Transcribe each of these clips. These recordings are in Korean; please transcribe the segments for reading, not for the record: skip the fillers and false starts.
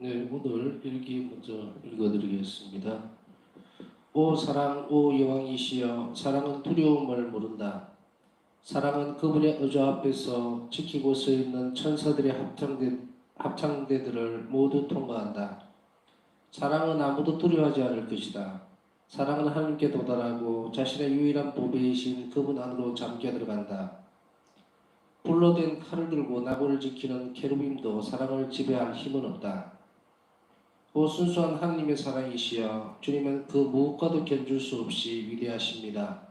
네, 오늘 일기 먼저 읽어드리겠습니다. 오 사랑, 오 여왕이시여, 사랑은 두려움을 모른다. 사랑은 그분의 의자 앞에서 지키고 서 있는 천사들의 합창대들을 모두 통과한다. 사랑은 아무도 두려워하지 않을 것이다. 사랑은 하나님께 도달하고 자신의 유일한 보배이신 그분 안으로 잠겨 들어간다. 불로 된 칼을 들고 나무를 지키는 케루빔도 사랑을 지배할 힘은 없다. 오 순수한 하나님의 사랑이시여, 주님은 그 무엇과도 견줄 수 없이 위대하십니다.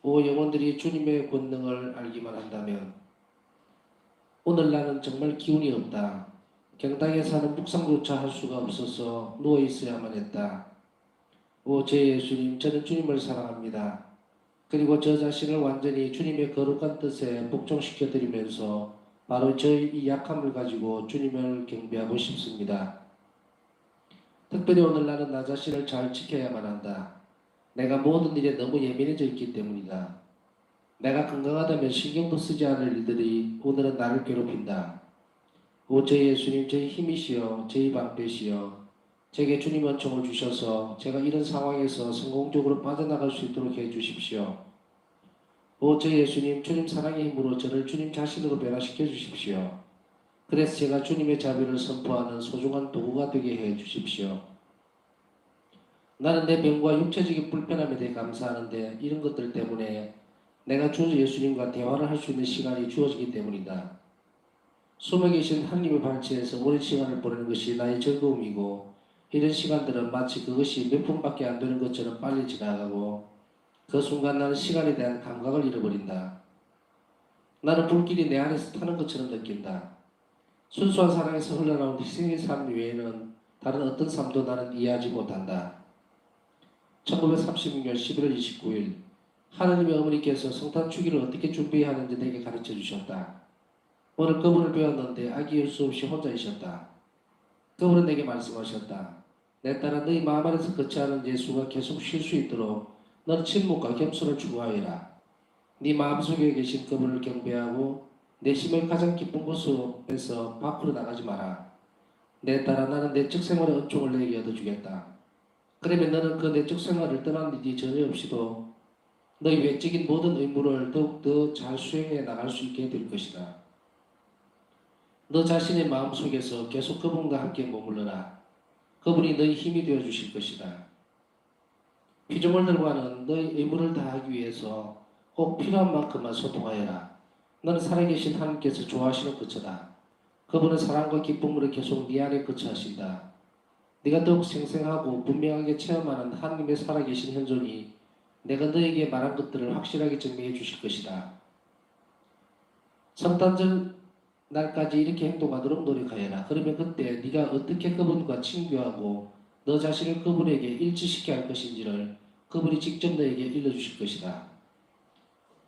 오 영혼들이 주님의 권능을 알기만 한다면, 오늘 나는 정말 기운이 없다. 경당에 사는 묵상조차 할 수가 없어서 누워 있어야만 했다. 오 제 예수님, 저는 주님을 사랑합니다. 그리고 저 자신을 완전히 주님의 거룩한 뜻에 복종시켜 드리면서 바로 저의 이 약함을 가지고 주님을 경배하고 싶습니다. 특별히 오늘 나는 나 자신을 잘 지켜야만 한다. 내가 모든 일에 너무 예민해져 있기 때문이다. 내가 건강하다면 신경도 쓰지 않을 일들이 오늘은 나를 괴롭힌다. 오 제 예수님, 저의 힘이시여, 저의 방패시여, 제게 주님 은총을 주셔서 제가 이런 상황에서 성공적으로 빠져나갈 수 있도록 해주십시오. 오 제 예수님, 주님 사랑의 힘으로 저를 주님 자신으로 변화시켜 주십시오. 그래서 제가 주님의 자비를 선포하는 소중한 도구가 되게 해 주십시오. 나는 내 병과 육체적인 불편함에 대해 감사하는데 이런 것들 때문에 내가 주 예수님과 대화를 할 수 있는 시간이 주어지기 때문이다. 숨어 계신 하나님의 발치에서 오랜 시간을 보내는 것이 나의 즐거움이고, 이런 시간들은 마치 그것이 몇 분밖에 안 되는 것처럼 빨리 지나가고 그 순간 나는 시간에 대한 감각을 잃어버린다. 나는 불길이 내 안에서 타는 것처럼 느낀다. 순수한 사랑에서 흘러나온 희생의 삶 외에는 다른 어떤 삶도 나는 이해하지 못한다. 1936년 11월 29일 하나님의 어머니께서 성탄 주기를 어떻게 준비해야 하는지 내게 가르쳐 주셨다. 오늘 그분을 배웠는데 아기일 수 없이 혼자이셨다. 그분은 내게 말씀하셨다. 내 딸아, 너희 마음 안에서 거치하는 예수가 계속 쉴 수 있도록 너는 침묵과 겸손을 추구하여라. 네 마음속에 계신 그분을 경배하고 내심의 가장 기쁜 곳에서 밖으로 나가지 마라. 내 딸아, 나는 내적 생활의 은총을 내게 얻어주겠다. 그러면 너는 그 내적 생활을 떠난 일이 전혀 없이도 너희 외적인 모든 의무를 더욱더 잘 수행해 나갈 수 있게 될 것이다. 너 자신의 마음속에서 계속 그분과 함께 머물러라. 그분이 너희 힘이 되어 주실 것이다. 피조물들과는 너희 의무를 다하기 위해서 꼭 필요한 만큼만 소통하여라. 너는 살아계신 하나님께서 좋아하시는 것이다. 그분은 사랑과 기쁨으로 계속 네 안에 거처하신다. 네가 더욱 생생하고 분명하게 체험하는 하나님의 살아계신 현존이 내가 너에게 말한 것들을 확실하게 증명해 주실 것이다. 성탄절 날까지 이렇게 행동하도록 노력하여라. 그러면 그때 네가 어떻게 그분과 친교하고 너 자신을 그분에게 일치시켜 할 것인지를 그분이 직접 너에게 일러주실 것이다.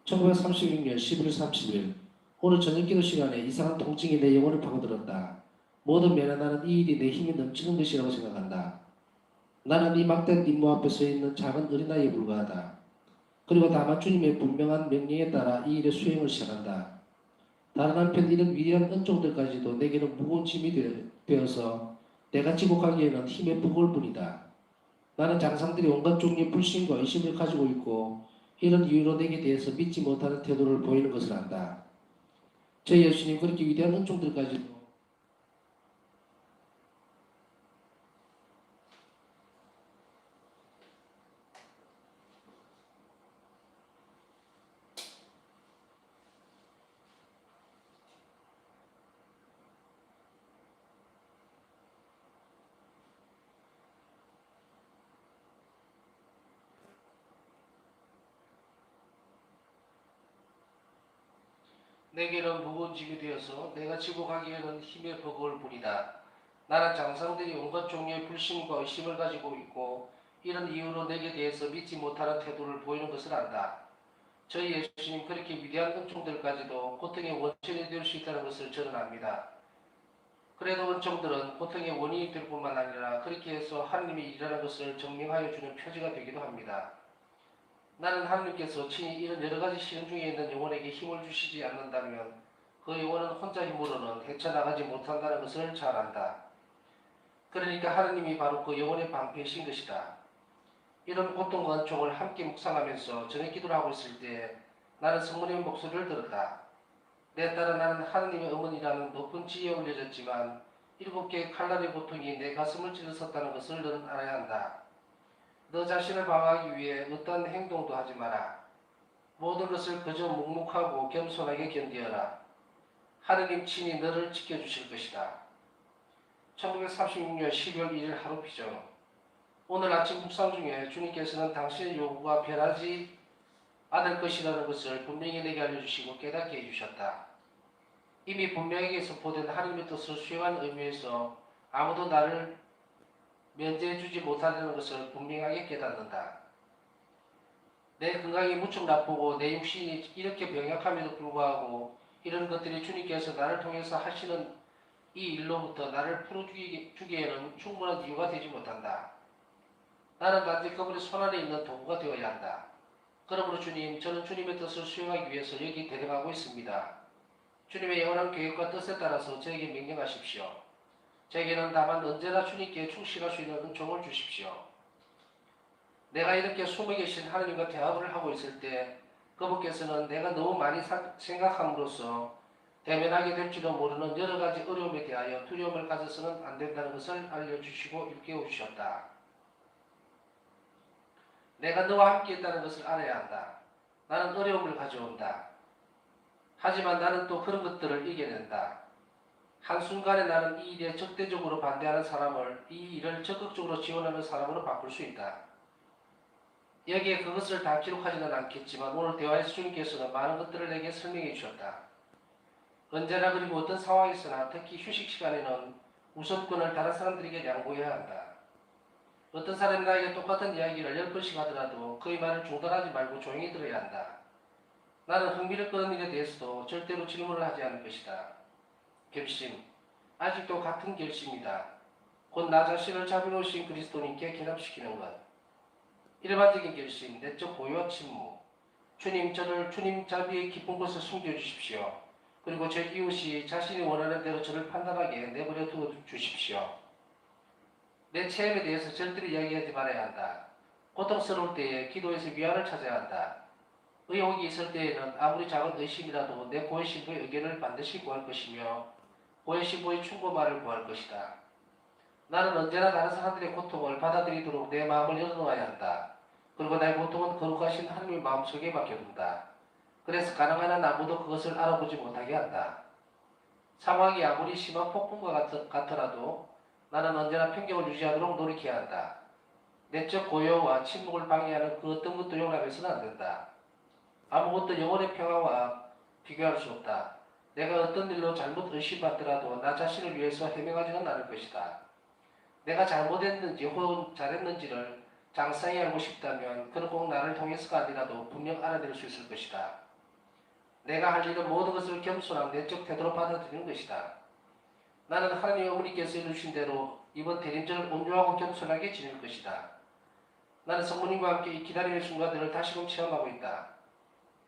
1936년 11월 30일 오늘 저녁 기도 시간에 이상한 통증이 내 영혼을 파고들었다. 모든 면에 나는 이 일이 내 힘이 넘치는 것이라고 생각한다. 나는 이 막대한 임무 앞에 서 있는 작은 어린아이에 불과하다. 그리고 다만 주님의 분명한 명령에 따라 이 일의 수행을 시작한다. 다른 한편 이런 위대한 은총들까지도 내게는 무거운 짐이 되어서 내가 지속하기에는 힘의 버거울 뿐이다. 나는 장상들이 온갖 종류의 불신과 의심을 가지고 있고 이런 이유로 내게 대해서 믿지 못하는 태도를 보이는 것을 안다. 저 예수님, 그렇게 위대한 은총들까지도 내게는 무거운 짐이 되어서 내가 지고 가기에는 힘의 버거울 뿐이다. 나는 장상들이 온갖 종류의 불신과 의심을 가지고 있고 이런 이유로 내게 대해서 믿지 못하는 태도를 보이는 것을 안다. 저희 예수님, 그렇게 위대한 은총들까지도 고통의 원천이 될 수 있다는 것을 저는 압니다. 그래도 은총들은 고통의 원인이 될 뿐만 아니라 그렇게 해서 하나님이 일하는 것을 증명하여 주는 표지가 되기도 합니다. 나는 하나님께서 친히 이런 여러 가지 시련 중에 있는 영혼에게 힘을 주시지 않는다면 그 영혼은 혼자 힘으로는 헤쳐나가지 못한다는 것을 잘 안다. 그러니까 하느님이 바로 그 영혼의 방패이신 것이다. 이런 고통과 은총을 함께 묵상하면서 저녁 기도를 하고 있을 때 나는 성모님의 목소리를 들었다. 내 딸아, 나는 하느님의 어머니라는 높은 지위에 올려졌지만 7개의 칼날의 고통이 내 가슴을 찔렀었다는 것을 너는 알아야 한다. 너 자신을 방어하기 위해 어떠한 행동도 하지 마라. 모든 것을 그저 묵묵하고 겸손하게 견디어라. 하느님 친히 너를 지켜주실 것이다. 1936년 12월 1일 하루 비전. 오늘 아침 묵상 중에 주님께서는 당신의 요구가 변하지 않을 것이라는 것을 분명히 내게 알려주시고 깨닫게 해주셨다. 이미 분명하게 선포된 하나님의 뜻을 수행한 의미에서 아무도 나를 면제해주지 못하려는 것을 분명하게 깨닫는다. 내 건강이 무척 나쁘고 내 육신이 이렇게 병약함에도 불구하고 이런 것들이 주님께서 나를 통해서 하시는 이 일로부터 나를 풀어주기에는 충분한 이유가 되지 못한다. 나는 단지 그분의 손안에 있는 도구가 되어야 한다. 그러므로 주님, 저는 주님의 뜻을 수행하기 위해서 여기 데려가고 있습니다. 주님의 영원한 계획과 뜻에 따라서 저에게 명령하십시오. 저에게는 다만 언제나 주님께 충실할 수 있는 은총을 주십시오. 내가 이렇게 숨어 계신 하나님과 대화를 하고 있을 때 그분께서는 내가 너무 많이 생각함으로써 대면하게 될지도 모르는 여러 가지 어려움에 대하여 두려움을 가져서는 안 된다는 것을 알려주시고 일깨워 주셨다. 내가 너와 함께 있다는 것을 알아야 한다. 나는 어려움을 가져온다. 하지만 나는 또 그런 것들을 이겨낸다. 한순간에 나는 이 일에 적대적으로 반대하는 사람을 이 일을 적극적으로 지원하는 사람으로 바꿀 수 있다. 여기에 그것을 다 기록하지는 않겠지만 오늘 대화에서 주님께서는 많은 것들을 내게 설명해 주셨다. 언제나 그리고 어떤 상황에서나 특히 휴식 시간에는 우선권을 다른 사람들에게 양보해야 한다. 어떤 사람이 나에게 똑같은 이야기를 10번씩 하더라도 그의 말을 중단하지 말고 조용히 들어야 한다. 나는 흥미를 끄는 일에 대해서도 절대로 질문을 하지 않을 것이다. 결심. 아직도 같은 결심이다. 곧 나 자신을 자비로우신 그리스도님께 결합시키는 것. 일반적인 결심, 내적 고요와 침묵. 주님, 저를 주님 자비의 깊은 곳에 숨겨주십시오. 그리고 제 이웃이 자신이 원하는 대로 저를 판단하게 내버려 두어 주십시오. 내 체험에 대해서 절대로 이야기하지 말아야 한다. 고통스러울 때에 기도에서 위안을 찾아야 한다. 의혹이 있을 때에는 아무리 작은 의심이라도 내 고해 신부의 의견을 반드시 구할 것이며 고해 신부의 충고말을 구할 것이다. 나는 언제나 다른 사람들의 고통을 받아들이도록 내 마음을 열어놓아야 한다. 그리고 나의 고통은 거룩하신 하나님의 마음속에 맡겨둔다. 그래서 가능한 한 아무도 그것을 알아보지 못하게 한다. 상황이 아무리 심한 폭풍과 같더라도 나는 언제나 평정을 유지하도록 노력해야 한다. 내적 고요와 침묵을 방해하는 그 어떤 것도 용납해서는 안 된다. 아무것도 영혼의 평화와 비교할 수 없다. 내가 어떤 일로 잘못 의심받더라도 나 자신을 위해서 해명하지는 않을 것이다. 내가 잘못했는지 혹은 잘했는지를 장쌍히 알고 싶다면 그는 꼭 나를 통해서가 아니라도 분명 알아낼 수 있을 것이다. 내가 할 일은 모든 것을 겸손한 내적 태도로 받아들이는 것이다. 나는 하나님 어머니께서 이루신 대로 이번 대림절을 온유하고 겸손하게 지낼 것이다. 나는 성모님과 함께 이 기다림의 순간들을 다시금 체험하고 있다.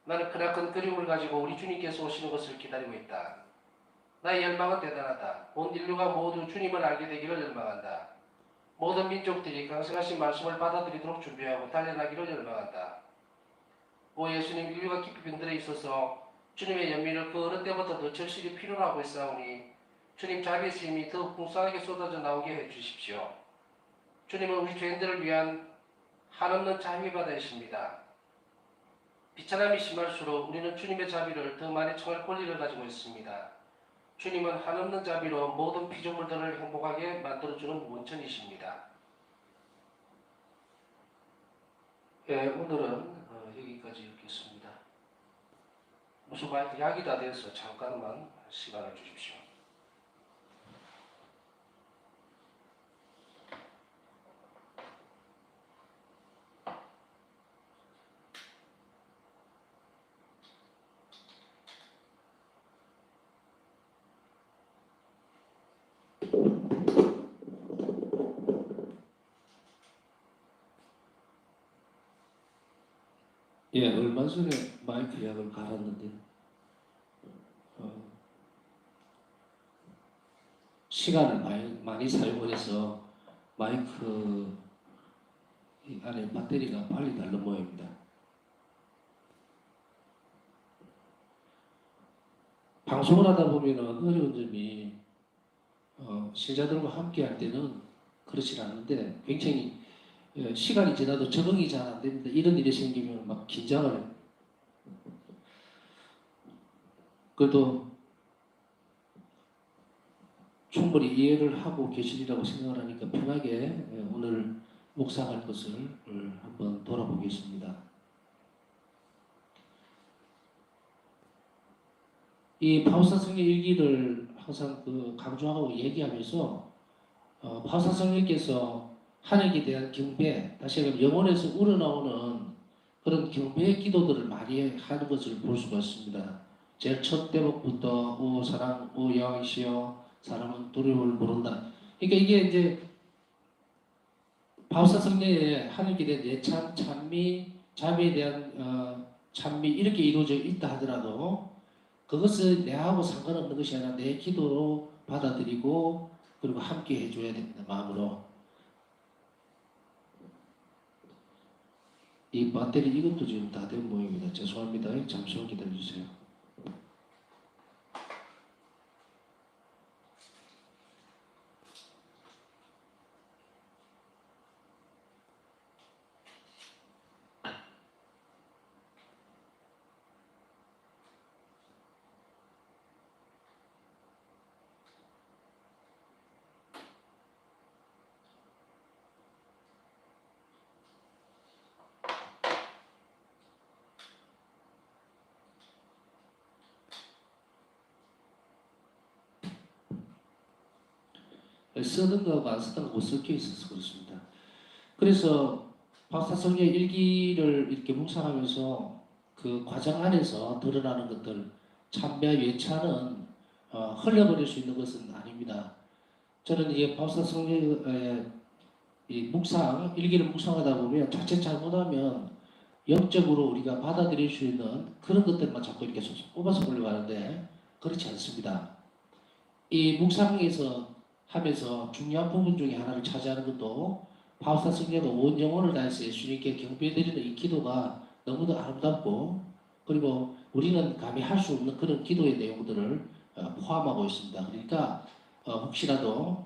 나는 크나큰 그리움을 가지고 우리 주님께서 오시는 것을 기다리고 있다. 나의 열망은 대단하다. 온 인류가 모두 주님을 알게 되기를 열망한다. 모든 민족들이 강성하신 말씀을 받아들이도록 준비하고 달려나기를 열망한다. 오 예수님, 인류가 깊이 병들어 있어서 주님의 연민을 그 어느 때보다 더 절실히 필요로 하고 있사오니 주님 자비의 힘이 더욱 풍성하게 쏟아져 나오게 해주십시오. 주님은 우리 죄인들을 위한 한없는 자비의 바다이십니다. 비천함이 심할수록 우리는 주님의 자비를 더 많이 청할 권리를 가지고 있습니다. 주님은 한없는 자비로 모든 피조물들을 행복하게 만들어주는 원천이십니다. 예, 오늘은 여기까지 읽겠습니다. 무슨 말 약이 다 돼서 잠깐만 시간을 주십시오. 예, 얼마 전에 마이크 약을 갈았는데 시간을 많이 사용을 해서 마이크 이 안에 배터리가 빨리 닳는 모양입니다. 방송을 하다 보면은 어려운 점이 신자들과 함께 할 때는 그렇지 않은데 굉장히 시간이 지나도 적응이 잘 안 됩니다. 이런 일이 생기면 막 긴장을 해요. 그래도 충분히 이해를 하고 계시리라고 생각을 하니까 편하게 오늘 묵상할 것을 한번 돌아보겠습니다. 이 바울사성의 일기를 항상 강조하고 얘기하면서 바울사성님께서 하나님께 대한 경배, 다시 말하면 영혼에서 우러나오는 그런 경배의 기도들을 많이 하는 것을 볼 수가 있습니다. 제일 첫 대목부터 오 사랑, 오 여호와시여 사람은 두려움을 모른다. 그러니까 이게 이제 바울사 성경에 하나님께 대한 예찬, 찬미, 자비에 대한 찬미 이렇게 이루어져 있다 하더라도 그것은 내하고 상관없는 것이 아니라 내 기도로 받아들이고 그리고 함께 해줘야 됩니다. 마음으로. 이 배터리 이것도 지금 다 된 모양입니다. 죄송합니다. 잠시만 기다려주세요. 쓰는 거하고 안 쓰는 거하고 섞여 있어서 그렇습니다. 그래서 박사성의 일기를 이렇게 묵상하면서 그 과정 안에서 드러나는 것들, 참배와 예찬은 흘려버릴 수 있는 것은 아닙니다. 저는 이게 박사성의 이 묵상, 일기를 묵상하다 보면 자칫 잘못하면 영적으로 우리가 받아들일 수 있는 그런 것들만 자꾸 이렇게 꼽아서 보려고 하는데 그렇지 않습니다. 이 묵상에서 하면서 중요한 부분 중에 하나를 차지하는 것도 바울사 성령은 온 영혼을 다해서 예수님께 경배드리는 이 기도가 너무도 아름답고 그리고 우리는 감히 할 수 없는 그런 기도의 내용들을 포함하고 있습니다. 그러니까 혹시라도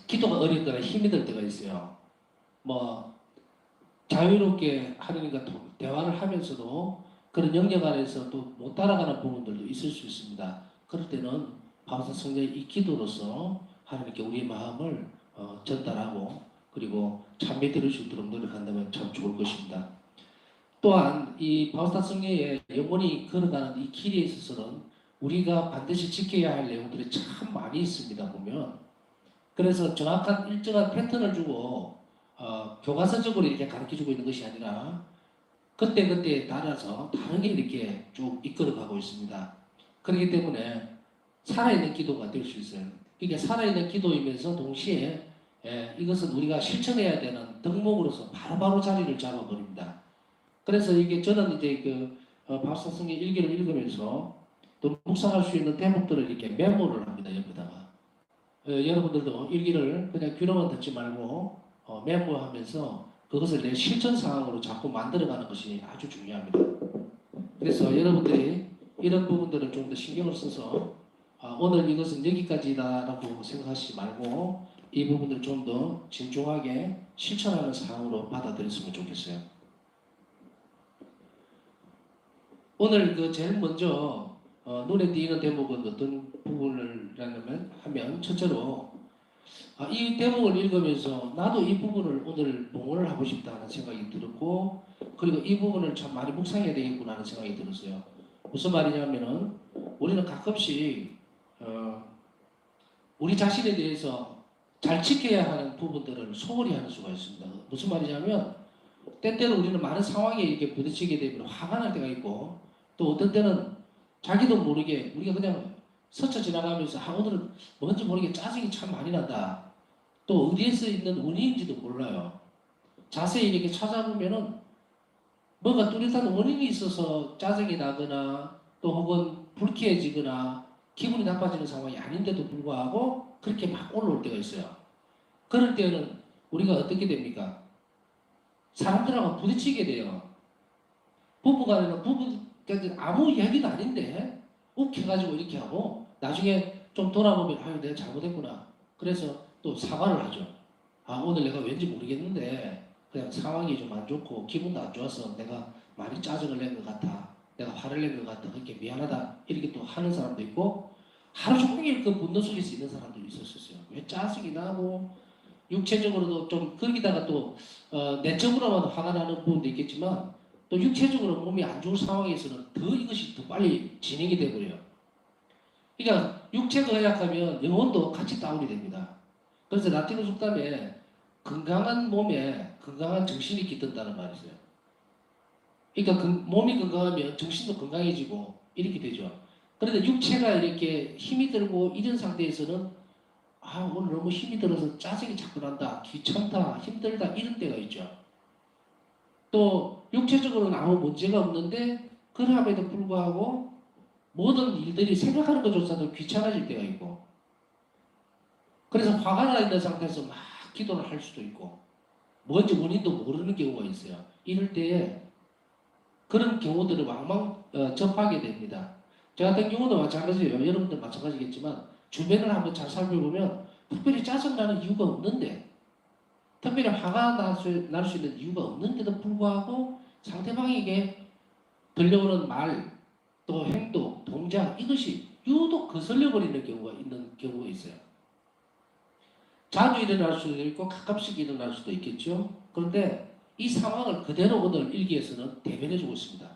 기도가 어렵거나 힘이 들 때가 있어요. 뭐 자유롭게 하느님과 대화를 하면서도 그런 영역 안에서 또 못 따라가는 부분들도 있을 수 있습니다. 그럴 때는 바울사 성령의 이 기도로서 하나님께 우리의 마음을 전달하고 그리고 참배 들을 수 있도록 노력한다면 참 좋을 것입니다. 또한 이 바울사 성령의 영혼이 걸어가는 이 길에 있어서는 우리가 반드시 지켜야 할 내용들이 참 많이 있습니다. 보면 그래서 정확한 일정한 패턴을 주고 교과서적으로 이렇게 가르쳐주고 있는 것이 아니라 그때그때에 따라서 다르게 이렇게 쭉 이끌어가고 있습니다. 그렇기 때문에 살아있는 기도가 될 수 있어요. 이게 살아있는 기도이면서 동시에 이것은 우리가 실천해야 되는 덕목으로서 바로바로 자리를 잡아버립니다. 그래서 이게 저는 이제 바울사성의 일기를 읽으면서 또 묵상할 수 있는 대목들을 이렇게 메모를 합니다. 옆에다가 여러분들도 일기를 그냥 귀로만 듣지 말고 메모하면서 그것을 내 실천 상황으로 자꾸 만들어가는 것이 아주 중요합니다. 그래서 여러분들이 이런 부분들을 좀 더 신경을 써서 오늘 이것은 여기까지다라고 생각하시지 말고 이 부분을 좀 더 진중하게 실천하는 상황으로 받아들였으면 좋겠어요. 오늘 제일 먼저 눈에 띄는 대목은 어떤 부분을 하면 첫째로 이 대목을 읽으면서 나도 이 부분을 오늘 봉헌을 하고 싶다는 생각이 들었고 그리고 이 부분을 참 많이 묵상해야 되겠구나 하는 생각이 들었어요. 무슨 말이냐면은 우리는 가끔씩 우리 자신에 대해서 잘 지켜야 하는 부분들을 소홀히 하는 수가 있습니다. 무슨 말이냐면 때때로 우리는 많은 상황에 이렇게 부딪히게 되면 화가 날 때가 있고 또 어떤 때는 자기도 모르게 우리가 그냥 스쳐 지나가면서 오늘은 뭔지 모르게 짜증이 참 많이 난다. 또 어디에서 있는 원인인지도 몰라요. 자세히 이렇게 찾아보면은 뭔가 뚜렷한 원인이 있어서 짜증이 나거나 또 혹은 불쾌해지거나 기분이 나빠지는 상황이 아닌데도 불구하고 그렇게 막 올라올 때가 있어요. 그럴 때는 우리가 어떻게 됩니까? 사람들하고 부딪히게 돼요. 부부간에는 부부까지 아무 이야기도 아닌데 욱해가지고 이렇게 하고 나중에 좀 돌아보면 아유 내가 잘못했구나. 그래서 또 사과를 하죠. 아 오늘 내가 왠지 모르겠는데 그냥 상황이 좀 안 좋고 기분도 안 좋아서 내가 많이 짜증을 낸 것 같아. 내가 화를 낸 것 같아. 그렇게 미안하다. 이렇게 또 하는 사람도 있고 하루 종일 그 분노 속에서 있는 사람도 있었어요. 왜 짜증이 나고 육체적으로도 좀 거기다가 또 내적으로만 화가 나는 부분도 있겠지만 또 육체적으로 몸이 안 좋은 상황에서는 더 이것이 더 빨리 진행이 되버려요. 그러니까 육체가 허약하면 영혼도 같이 다운이 됩니다. 그래서 라틴어 속담에 건강한 몸에 건강한 정신이 깃든다는 말이 있어요. 그러니까 몸이 건강하면 정신도 건강해지고 이렇게 되죠. 그런데 육체가 이렇게 힘이 들고 이런 상태에서는 아 오늘 너무 힘이 들어서 짜증이 자꾸 난다, 귀찮다, 힘들다 이런 때가 있죠. 또 육체적으로는 아무 문제가 없는데 그럼에도 불구하고 모든 일들이 생각하는 것조차도 귀찮아질 때가 있고 그래서 화가 나 있는 상태에서 막 기도를 할 수도 있고 뭔지 원인도 모르는 경우가 있어요. 이럴 때에 그런 경우들을 왕왕 접하게 됩니다. 저 같은 경우도 마찬가지예요. 여러분들 마찬가지겠지만 주변을 한번 잘 살펴보면 특별히 짜증나는 이유가 없는데 특별히 화가 날 수 있는 이유가 없는데도 불구하고 상대방에게 들려오는 말, 또 행동, 동작 이것이 유독 거슬려 버리는 경우가 있는 경우가 있어요. 자주 일어날 수도 있고 가끔씩 일어날 수도 있겠죠. 그런데 이 상황을 그대로 오늘 일기에서는 대변해 주고 있습니다.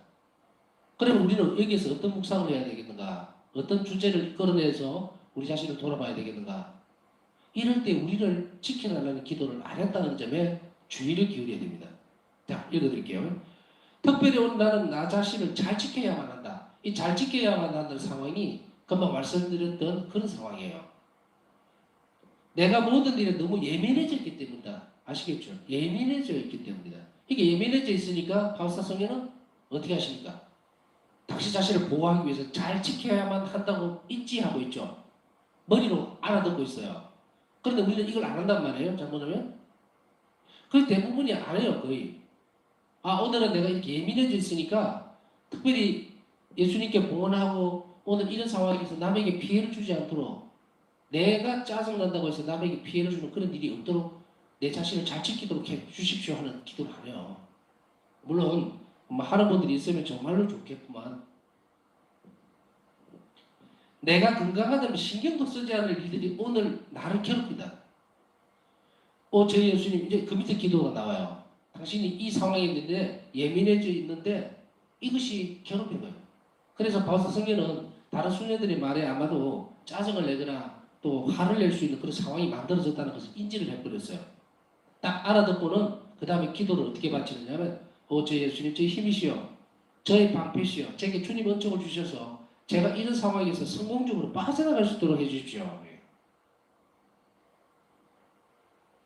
그러면 우리는 여기에서 어떤 묵상을 해야 되겠는가? 어떤 주제를 끌어내서 우리 자신을 돌아봐야 되겠는가? 이럴 때 우리를 지켜달라는 기도를 안 했다는 점에 주의를 기울여야 됩니다. 자, 읽어드릴게요. 특별히 오늘 나는 나 자신을 잘 지켜야만 한다. 이 잘 지켜야만 한다는 상황이 금방 말씀드렸던 그런 상황이에요. 내가 모든 일에 너무 예민해져 있기 때문이다. 아시겠죠? 예민해져 있기 때문이다. 이게 예민해져 있으니까 바울사 성령은 어떻게 하십니까? 당신 자신을 보호하기 위해서 잘 지켜야만 한다고 인지하고 있죠. 머리로 알아듣고 있어요. 그런데 우리는 이걸 안 한단 말이에요. 잘못하면. 그 대부분이 안 해요. 거의. 아 오늘은 내가 이렇게 예민해져 있으니까 특별히 예수님께 봉헌하고 오늘 이런 상황에서 남에게 피해를 주지 않도록 내가 짜증난다고 해서 남에게 피해를 주는 그런 일이 없도록 내 자신을 잘 지키도록 해 주십시오 하는 기도를 안 해요. 물론 뭐 하는 분들이 있으면 정말로 좋겠구만. 내가 건강하다면 신경도 쓰지 않을 일들이 오늘 나를 괴롭힌다. 저희 예수님 이제 그 밑에 기도가 나와요. 당신이 이 상황에 있는데 예민해져 있는데 이것이 괴롭힌 거예요. 그래서 바울사 성경은 다른 순례들의 말에 아마도 짜증을 내거나 또 화를 낼 수 있는 그런 상황이 만들어졌다는 것을 인지를 해버렸어요. 딱 알아듣고는 그 다음에 기도를 어떻게 바치느냐면 저 예수님 저희 힘이시여 저의 방패시여 제게 주님 은총을 주셔서 제가 이런 상황에서 성공적으로 빠져나갈 수 있도록 해주십시오.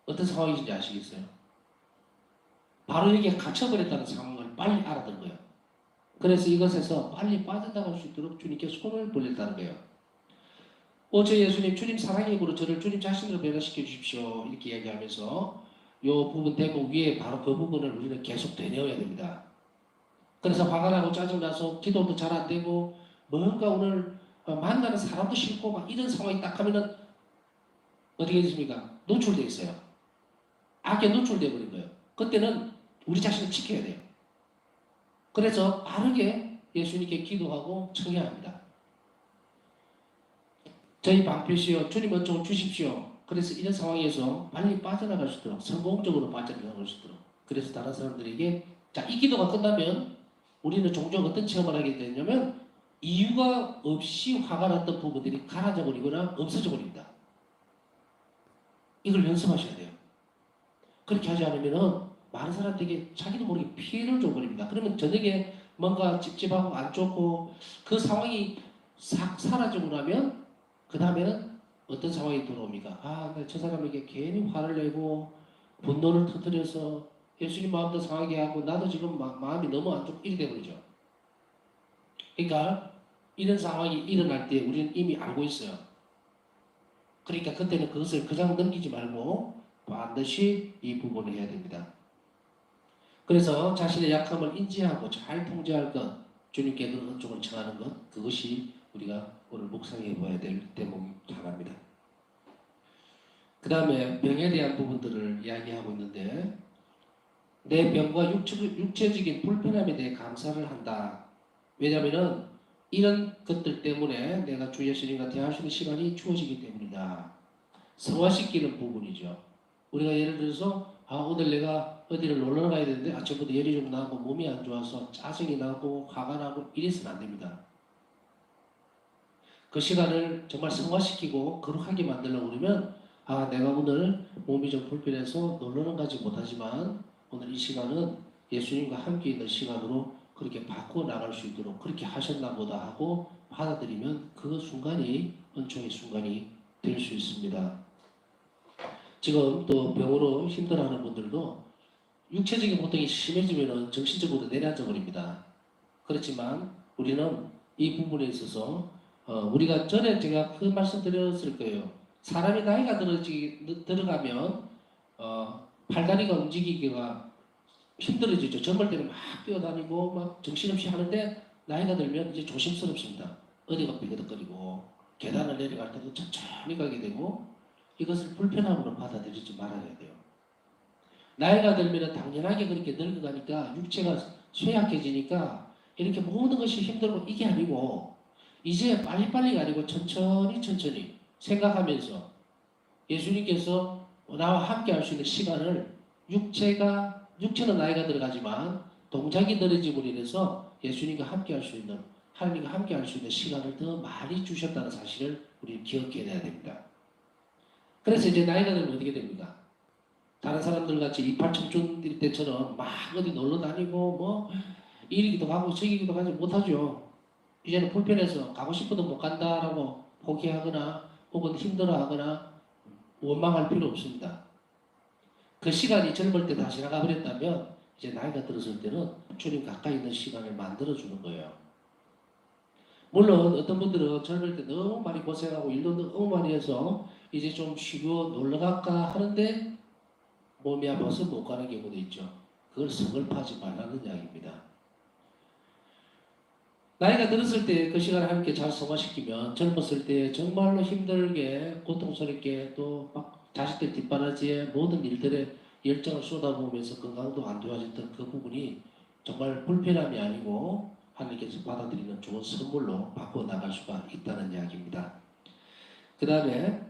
어떤 상황인지 아시겠어요? 바로 이게 갇혀버렸다는 상황을 빨리 알아듣는 거예요. 그래서 이것에서 빨리 빠져나갈 수 있도록 주님께 손을 벌렸다는 거예요. 저 예수님 주님 사랑의 힘으로 저를 주님 자신으로 변화시켜 주십시오. 이렇게 이야기하면서 이 부분 대목 위에 바로 그 부분을 우리는 계속 되뇌어야 됩니다. 그래서 화가 나고 짜증나서 기도도 잘 안 되고 뭔가 오늘 만나는 사람도 싫고 막 이런 상황이 딱 하면은 어떻게 됐습니까? 노출되어 있어요. 악에 노출되어 버린 거예요. 그때는 우리 자신을 지켜야 돼요. 그래서 빠르게 예수님께 기도하고 청해야 합니다. 저희 방패시여 주님 은총 주십시오. 그래서 이런 상황에서 빨리 빠져나갈 수 있도록 성공적으로 빠져나갈 수 있도록 그래서 다른 사람들에게 이 기도가 끝나면 우리는 종종 어떤 체험을 하게 되냐면 이유가 없이 화가 났던 부분들이 가라져 버리거나 없어져 버립니다. 이걸 연습하셔야 돼요. 그렇게 하지 않으면은 많은 사람들에게 자기도 모르게 피해를 줘버립니다. 그러면 저녁에 뭔가 찝찝하고 안 좋고 그 상황이 싹 사라지고 나면 그 다음에는 어떤 상황이 들어옵니까? 저 사람에게 괜히 화를 내고 분노를 터뜨려서 예수님 마음도 상하게 하고 나도 지금 마음이 너무 안 좋고 이렇게 되버리죠. 그러니까 이런 상황이 일어날 때 우리는 이미 알고 있어요. 그러니까 그때는 그것을 그냥 넘기지 말고 반드시 이 부분을 해야 됩니다. 그래서 자신의 약함을 인지하고 잘 통제할 것, 주님께 그 은총을 청하는 것, 그것이 우리가 오늘 묵상해 봐야 될 대목이 하나입니다. 그 다음에 병에 대한 부분들을 이야기하고 있는데, 내 병과 육체적인 불편함에 대해 감사를 한다. 왜냐하면 이런 것들 때문에 내가 주 예수님과 대할 수 있는 시간이 주어지기 때문이다. 성화시키는 부분이죠. 우리가 예를 들어서 오늘 내가 어디를 놀러 가야 되는데 아침부터 열이 좀 나고 몸이 안 좋아서 짜증이 나고 화가 나고 이래서는 안 됩니다. 그 시간을 정말 성화시키고 거룩하게 만들려고 그러면 내가 오늘 몸이 좀 불편해서 놀러는 가지 못하지만 오늘 이 시간은 예수님과 함께 있는 시간으로 그렇게 바꿔 나갈 수 있도록 그렇게 하셨나 보다 하고 받아들이면 그 순간이 은총의 순간이 될 수 있습니다. 지금 또 병으로 힘들어하는 분들도 육체적인 고통이 심해지면 정신적으로 내려앉아 버립니다. 그렇지만 우리는 이 부분에 있어서 우리가 전에 제가 그 말씀 드렸을 거예요. 사람이 나이가 들어가면 팔다리가 움직이기가 힘들어지죠. 젊을 때는 막 뛰어다니고 막 정신없이 하는데 나이가 들면 이제 조심스럽습니다. 어디가 삐그덕거리고 계단을 내려갈 때도 천천히 가게 되고 이것을 불편함으로 받아들이지 말아야 돼요. 나이가 들면 당연하게 그렇게 늙어가니까 육체가 쇠약해지니까 이렇게 모든 것이 힘들고 이게 아니고 이제 빨리빨리가 아니고 천천히 생각하면서 예수님께서 나와 함께 할 수 있는 시간을 육체는 나이가 들어가지만 동작이 느려짐으로 인해서 예수님과 함께 할 수 있는 하나님과 함께 할 수 있는 시간을 더 많이 주셨다는 사실을 우리 기억해내야 됩니다. 그래서 이제 나이가 들면 어떻게 됩니까? 다른 사람들 같이 이팔 청춘일 때처럼 막 어디 놀러 다니고 뭐 이리기도 가고 저기기도 가지 못하죠. 이제는 불편해서 가고 싶어도 못 간다라고 포기하거나 혹은 힘들어하거나 원망할 필요 없습니다. 그 시간이 젊을 때 다 지나가 버렸다면 이제 나이가 들었을 때는 주님 가까이 있는 시간을 만들어주는 거예요. 물론 어떤 분들은 젊을 때 너무 많이 고생하고 일도 너무 많이 해서 이제 좀 쉬고 놀러 갈까 하는데 몸이 아파서 못 가는 경우도 있죠. 그걸 성급하지 말라는 이야기입니다. 나이가 들었을 때 그 시간을 함께 잘 소화시키면 젊었을 때 정말로 힘들게 고통스럽게 또 막 자식들 뒷바라지에 모든 일들에 열정을 쏟아부으면서 건강도 안 좋아졌던 그 부분이 정말 불편함이 아니고 하나님께서 받아들이는 좋은 선물로 바꿔 나갈 수가 있다는 이야기입니다. 그 다음에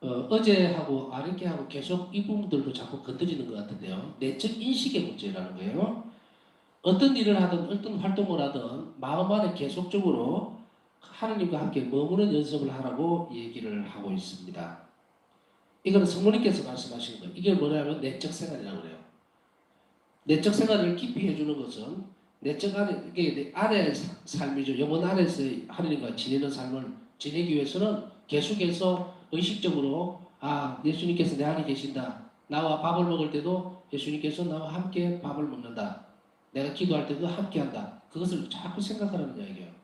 어제하고 아랫게하고 계속 이 부분들도 자꾸 건드리는 것 같은데요. 내적 인식의 문제라는 거예요. 어떤 일을 하든 어떤 활동을 하든 마음 안에 계속적으로 하나님과 함께 머무는 연습을 하라고 얘기를 하고 있습니다. 이거는 성모님께서 말씀하신 거예요. 이게 뭐냐면 내적 생활이라고 그래요. 내적 생활을 깊이 해주는 것은 내적 안에, 이게 내 안의 삶이죠. 영혼 안에서 하나님과 지내는 삶을 지내기 위해서는 계속해서 의식적으로 예수님께서 내 안에 계신다. 나와 밥을 먹을 때도 예수님께서 나와 함께 밥을 먹는다. 내가 기도할 때도 함께 한다. 그것을 자꾸 생각하라는 이야기예요.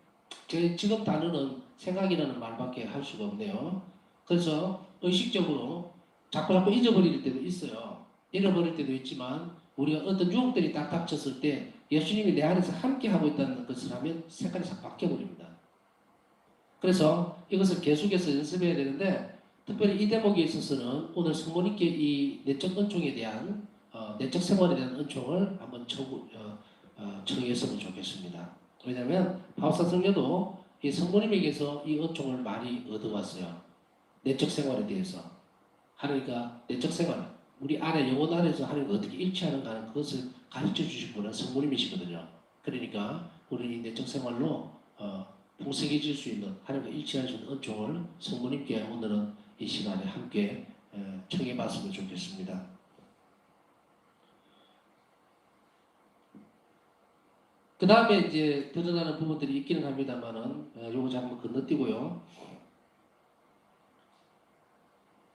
제 지금 단어는 생각이라는 말밖에 할 수가 없네요. 그래서 의식적으로 자꾸 잊어버릴 때도 있어요. 잃어버릴 때도 있지만 우리가 어떤 유혹들이 딱 닥쳤을 때 예수님이 내 안에서 함께 하고 있다는 것을 하면 색깔이 싹 바뀌어버립니다. 그래서 이것을 계속해서 연습해야 되는데 특별히 이 대목에 있어서는 오늘 성모님께 이 내적 은총에 대한 내적 생활에 대한 은총을 한번 청했으면 좋겠습니다. 왜냐하면 바우사 성녀도 이 성모님에게서 이 은총을 많이 얻어왔어요. 내적 생활에 대해서. 하나님과 내적 생활, 우리 안에 영혼 안에서 하나님과 어떻게 일치하는가 하는 그것을 가르쳐 주신 분은 성모님이시거든요. 그러니까 우리 이 내적 생활로 풍성해질 수 있는 하나님과 일치할 수 있는 은총을 성모님께 오늘은 이 시간에 함께 청해 봤으면 좋겠습니다. 그 다음에 이제 드러나는 부분들이 있기는 합니다만은 요거 잠깐 건너뛰고요.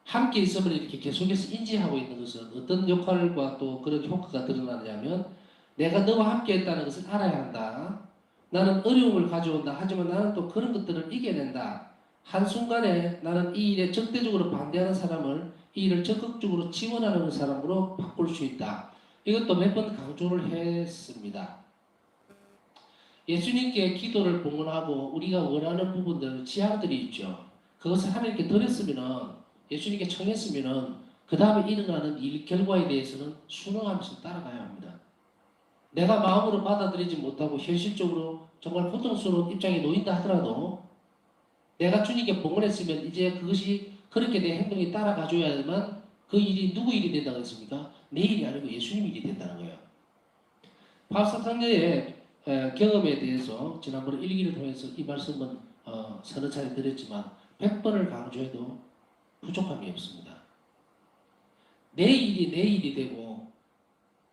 함께 있음을 이렇게 계속해서 인지하고 있는 것은 어떤 역할과 또 그런 효과가 드러나냐면 내가 너와 함께 했다는 것을 알아야 한다. 나는 어려움을 가져온다. 하지만 나는 또 그런 것들을 이겨낸다. 한순간에 나는 이 일에 적대적으로 반대하는 사람을 이 일을 적극적으로 지원하는 사람으로 바꿀 수 있다. 이것도 몇 번 강조를 했습니다. 예수님께 기도를 봉헌하고 우리가 원하는 부분들, 지향들이 있죠. 그것을 하나님께 드렸으면은, 예수님께 청했으면은 그 다음에 일어나는 일 결과에 대해서는 순응하면서 따라가야 합니다. 내가 마음으로 받아들이지 못하고 현실적으로 정말 고통스러운 입장에 놓인다 하더라도 내가 주님께 봉헌했으면 이제 그것이 그렇게 내 행동이 따라가줘야만 그 일이 누구 일이 된다고 했습니까? 내 일이 아니고 예수님 일이 된다는 거예요. 파수상녀의 경험에 대해서 지난번에 일기를 통해서 이 말씀은 서너 차례 드렸지만 100번을 강조해도 부족함이 없습니다. 내 일이 되고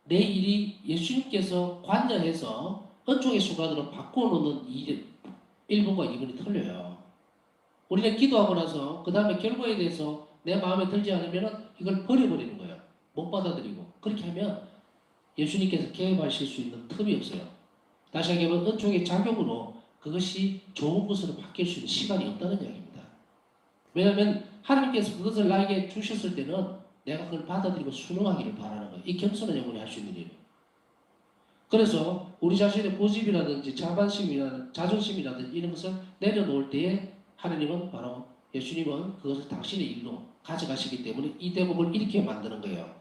내 일이 예수님께서 관여해서 은총의 순간으로 바꿔놓는 일본과 2번이 틀려요. 우리는 기도하고 나서 그 다음에 결과에 대해서 내 마음에 들지 않으면 이걸 버려버리는 거예요. 못 받아들이고. 그렇게 하면 예수님께서 개입하실 수 있는 틈이 없어요. 다시 얘기하면 은총의 작용으로 그것이 좋은 것으로 바뀔 수 있는 시간이 없다는 이야기입니다. 왜냐하면 하나님께서 그것을 나에게 주셨을 때는 내가 그걸 받아들이고 순응하기를 바라는 거예요. 이 겸손한 영혼이 할 수 있는 일이에요. 그래서 우리 자신의 고집이라든지 자존심이라든지 이런 것을 내려놓을 때에 하나님은 바로 예수님은 그것을 당신의 일로 가져가시기 때문에 이 대목을 이렇게 만드는 거예요.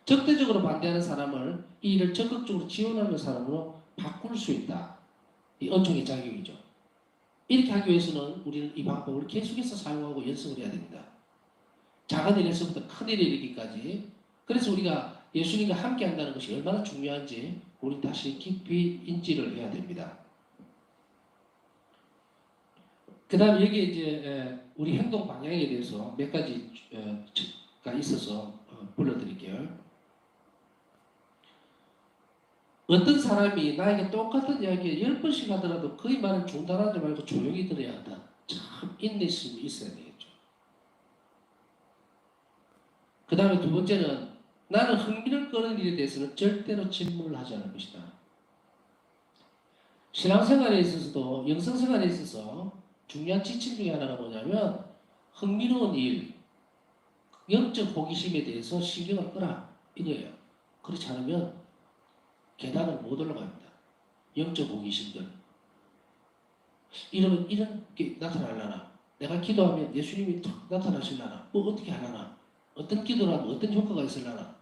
적대적으로 반대하는 사람을 이 일을 적극적으로 지원하는 사람으로 바꿀 수 있다. 이 은총의 작용이죠. 이렇게 하기 위해서는 우리는 이 방법을 계속해서 사용하고 연습을 해야 됩니다. 작은 일에서부터 큰 일에 이르기까지. 그래서 우리가 예수님과 함께 한다는 것이 얼마나 중요한지 우리 다시 깊이 인지를 해야 됩니다. 그 다음에 여기에 이제 우리 행동 방향에 대해서 몇 가지가 있어서 불러드릴게요. 어떤 사람이 나에게 똑같은 이야기를 10번씩 하더라도 그의 말을 중단하지 말고 조용히 들어야 한다. 참 인내심이 있어야 되겠죠. 그 다음에 두 번째는 나는 흥미를 끄는 일에 대해서는 절대로 질문을 하지 않을 것이다. 신앙생활에 있어서도 영성생활에 있어서 중요한 지침 중에 하나가 뭐냐면 흥미로운 일, 영적 호기심에 대해서 신경을 끄라 이거예요. 그렇지 않으면 계단을 못 올라갑니다. 영적 호기심들. 이러면 이런 게 나타나려나? 내가 기도하면 예수님이 탁 나타나시려나? 뭐 어떻게 하려나? 어떤 기도라면 어떤 효과가 있으려나?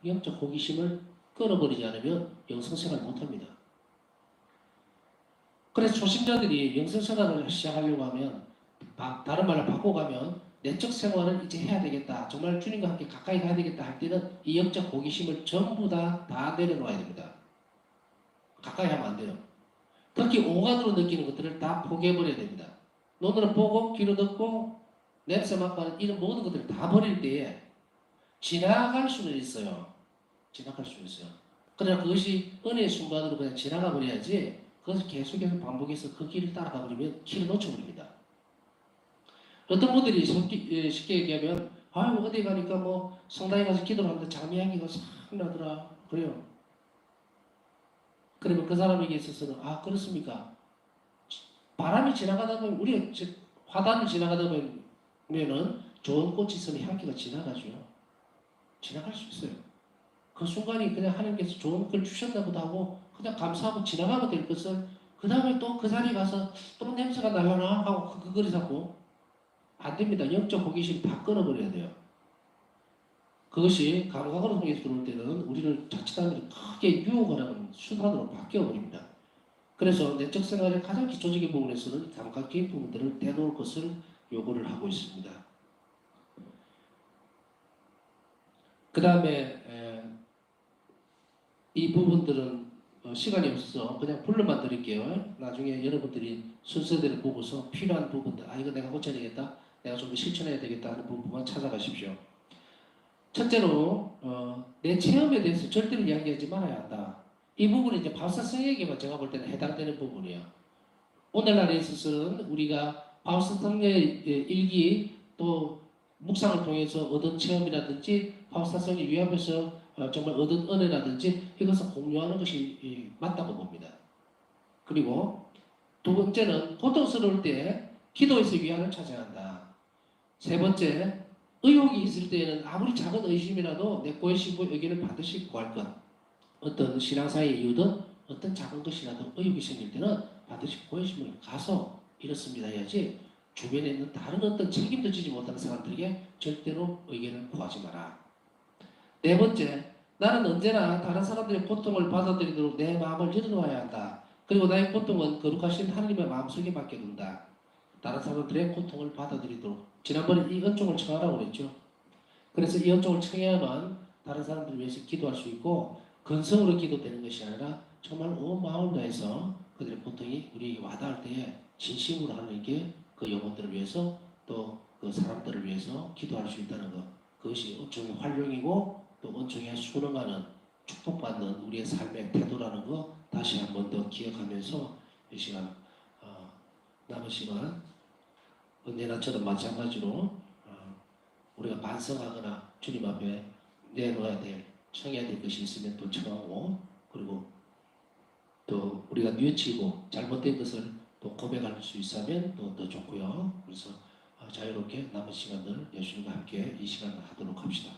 영적 호기심을 끌어버리지 않으면 영성생활 못합니다. 그래서 초심자들이 영성생활을 시작하려고 하면 다른 말로 바꿔가면 내적 생활을 이제 해야 되겠다. 정말 주님과 함께 가까이 가야 되겠다 할 때는 이 영적 호기심을 전부 다 내려놓아야 됩니다. 가까이 하면 안 돼요. 특히 오감으로 느끼는 것들을 다 포기해버려야 됩니다. 눈으로 보고 귀로 듣고 냄새 맡고 하는 이런 모든 것들을 다 버릴 때에 지나갈 수는 있어요. 지나갈 수는 있어요. 그러나 그것이 은혜의 순간으로 그냥 지나가 버려야지 그것을 계속해서 반복해서 그 길을 따라가 버리면 길을 놓쳐버립니다. 어떤 분들이 쉽게 얘기하면 아유 어디 가니까 뭐 성당에 가서 기도를 하는데 장미향기가 싹 나더라 그래요. 그러면 그 사람에게 있어서는 아 그렇습니까? 바람이 지나가다 보면 우리가 화단을 지나가다 보면은 좋은 꽃이 있으면 향기가 지나가죠. 지나갈 수 있어요. 그 순간이 그냥 하나님께서 좋은 걸 주셨나 보다 하고 그냥 감사하고 지나가면 될 것을 그 다음에 또 그 자리에 가서 또 냄새가 날라나 하고 그거를 자꾸 안 됩니다. 영적 호기심 다 끊어버려야 돼요. 그것이 감각으로 통해서 들어올 때는 우리를 자칫하면 크게 유혹을 하는 수단으로 바뀌어버립니다. 그래서 내적 생활의 가장 기초적인 부분에서는 감각적인 부분들을 떼놓을 것을 요구를 하고 있습니다. 그 다음에 이 부분들은 시간이 없어서 그냥 불러만 드릴게요. 나중에 여러분들이 순서대로 보고서 필요한 부분들 이거 내가 고쳐야 되겠다. 내가 좀 더 실천해야 되겠다 하는 부분만 찾아가십시오. 첫째로 내 체험에 대해서 절대로 이야기하지 말아야 한다. 이 부분은 이제 바울사성에게만 제가 볼 때는 해당되는 부분이에요. 오늘날에 있어서는 우리가 바울사성의 일기 또 묵상을 통해서 얻은 체험이라든지 바울사성의 위압에서 정말 얻은 은혜라든지 이것을 공유하는 것이 맞다고 봅니다. 그리고 두 번째는 고통스러울 때 기도에서 위안을 찾아야 한다. 세 번째, 의혹이 있을 때에는 아무리 작은 의심이라도 내 고의 신부 의견을 반드시 구할 것. 어떤 신앙사의 이유든 어떤 작은 것이라도 의혹이 생길 때는 반드시 고의 신부에 가서 이렇습니다 해야지 주변에 있는 다른 어떤 책임도 지지 못하는 사람들에게 절대로 의견을 구하지 마라. 네 번째, 나는 언제나 다른 사람들의 고통을 받아들이도록 내 마음을 열어놓아야 한다. 그리고 나의 고통은 거룩하신 하나님의 마음속에 맡겨둔다. 다른 사람들의 고통을 받아들이도록. 지난번에 이 은총을 청하라고 그랬죠. 그래서 이 은총을 청해야만 다른 사람들을 위해서 기도할 수 있고 근성으로 기도되는 것이 아니라 정말 온 마음을 다해서 그들의 고통이 우리에게 와닿을 때에 진심으로 하나님께 그 영혼들을 위해서 또 그 사람들을 위해서 기도할 수 있다는 것. 그것이 은총의 활용이고 또 은총에 순응하는 축복받는 우리의 삶의 태도라는 거 다시 한 번 더 기억하면서 이 시간 남은 시간 언제나처럼 마찬가지로 우리가 반성하거나 주님 앞에 내놓아야 될 청해야 될 것이 있으면 또 청하고 그리고 또 우리가 뉘우치고 잘못된 것을 또 고백할 수 있으면 또 더 좋고요. 그래서 자유롭게 남은 시간들 예수님과 함께 이 시간을 하도록 합시다.